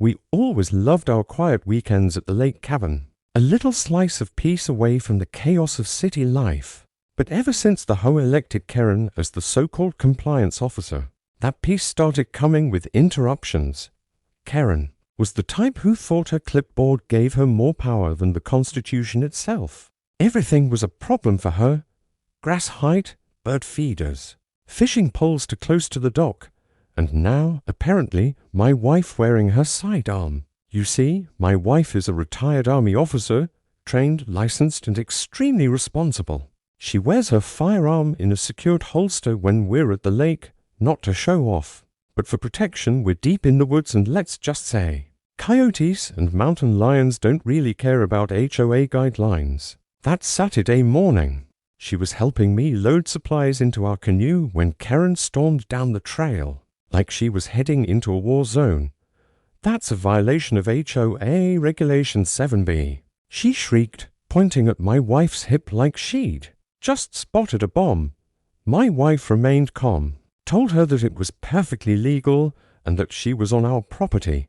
We always loved our quiet weekends at the lake cabin, a little slice of peace away from the chaos of city life. But ever since the HOA elected Karen as the so-called compliance officer, that peace started coming with interruptions. Karen was the type who thought her clipboard gave her more power than the Constitution itself. Everything was a problem for her. Grass height, bird feeders, fishing poles too close to the dock, and now, apparently, my wife wearing her sidearm. You see, my wife is a retired Army officer, trained, licensed, and extremely responsible. She wears her firearm in a secured holster when we're at the lake, not to show off, but for protection. We're deep in the woods, and let's just say, coyotes and mountain lions don't really care about HOA guidelines. That Saturday morning, she was helping me load supplies into our canoe when Karen stormed down the trail, like she was heading into a war zone. That's a violation of HOA Regulation 7B. She shrieked, pointing at my wife's hip like she'd just spotted a bomb. My wife remained calm, told her that it was perfectly legal and that she was on our property.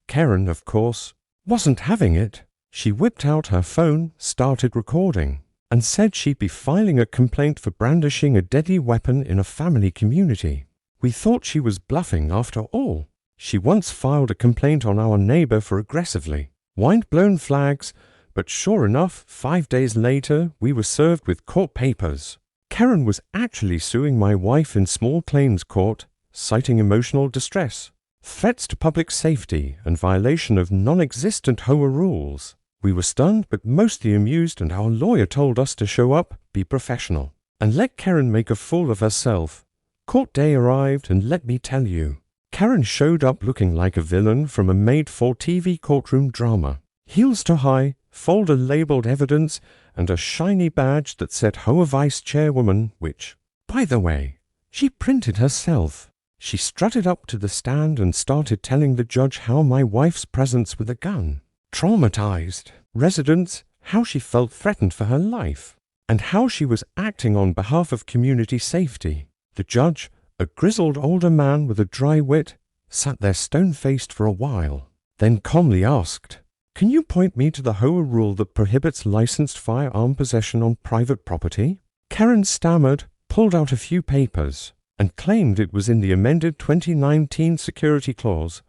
Karen, of course, wasn't having it. She whipped out her phone, started recording, and said she'd be filing a complaint for brandishing a deadly weapon in a family community. We thought she was bluffing after all. She once filed a complaint on our neighbor for aggressively wind-blown flags, but sure enough, 5 days later, we were served with court papers. Karen was actually suing my wife in small claims court, citing emotional distress, threats to public safety, and violation of non-existent HOA rules. We were stunned but mostly amused, and our lawyer told us to show up, be professional, and let Karen make a fool of herself. Court day arrived, and let me tell you, Karen showed up looking like a villain from a made-for-TV courtroom drama. Heels to high, folder labeled evidence, and a shiny badge that said HOA Vice Chairwoman, which, by the way, she printed herself. She strutted up to the stand and started telling the judge how my wife's presence with a gun traumatized residents, how she felt threatened for her life, and how she was acting on behalf of community safety. The judge, a grizzled older man with a dry wit, sat there stone-faced for a while, then calmly asked, "Can you point me to the HOA rule that prohibits licensed firearm possession on private property?" Karen stammered, pulled out a few papers, and claimed it was in the amended 2019 security clause.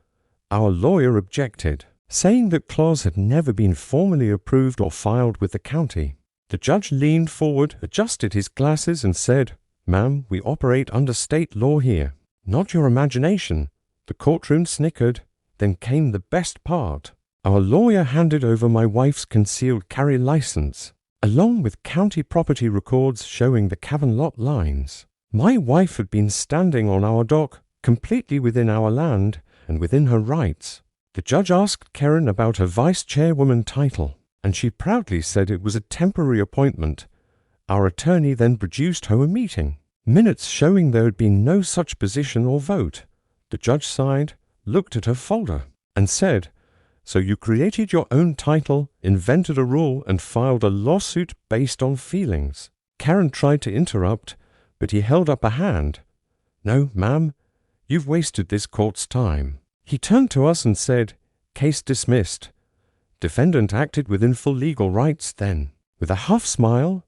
Our lawyer objected, saying that clause had never been formally approved or filed with the county. The judge leaned forward, adjusted his glasses, and said, "Ma'am, we operate under state law here, not your imagination." The courtroom snickered. Then came the best part. Our lawyer handed over my wife's concealed carry license, along with county property records showing the cabin lot lines. My wife had been standing on our dock, completely within our land and within her rights. The judge asked Karen about her vice chairwoman title, and she proudly said it was a temporary appointment. Our attorney then produced HOA meeting minutes showing there had been no such position or vote. The judge sighed, looked at her folder, and said, "So you created your own title, invented a rule, and filed a lawsuit based on feelings." Karen tried to interrupt, but he held up a hand. "No, ma'am, you've wasted this court's time." He turned to us and said, "Case dismissed." Defendant acted within full legal rights then. With a half smile,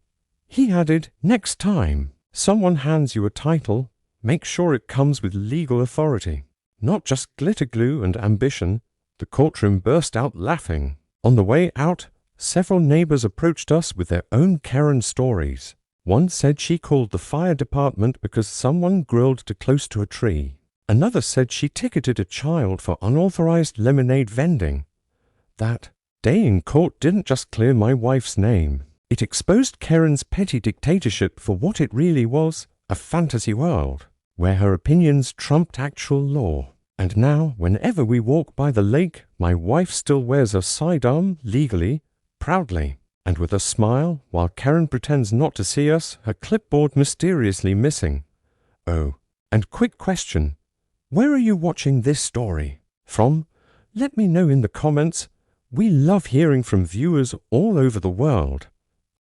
he added, "Next time someone hands you a title, make sure it comes with legal authority, not just glitter glue and ambition." The courtroom burst out laughing. On the way out, several neighbors approached us with their own Karen stories. One said she called the fire department because someone grilled too close to a tree. Another said she ticketed a child for unauthorized lemonade vending. That day in court didn't just clear my wife's name. It exposed Karen's petty dictatorship for what it really was, a fantasy world, where her opinions trumped actual law. And now, whenever we walk by the lake, my wife still wears a sidearm, legally, proudly, and with a smile, while Karen pretends not to see us, her clipboard mysteriously missing. Oh, and quick question. Where are you watching this story from? Let me know in the comments. We love hearing from viewers all over the world.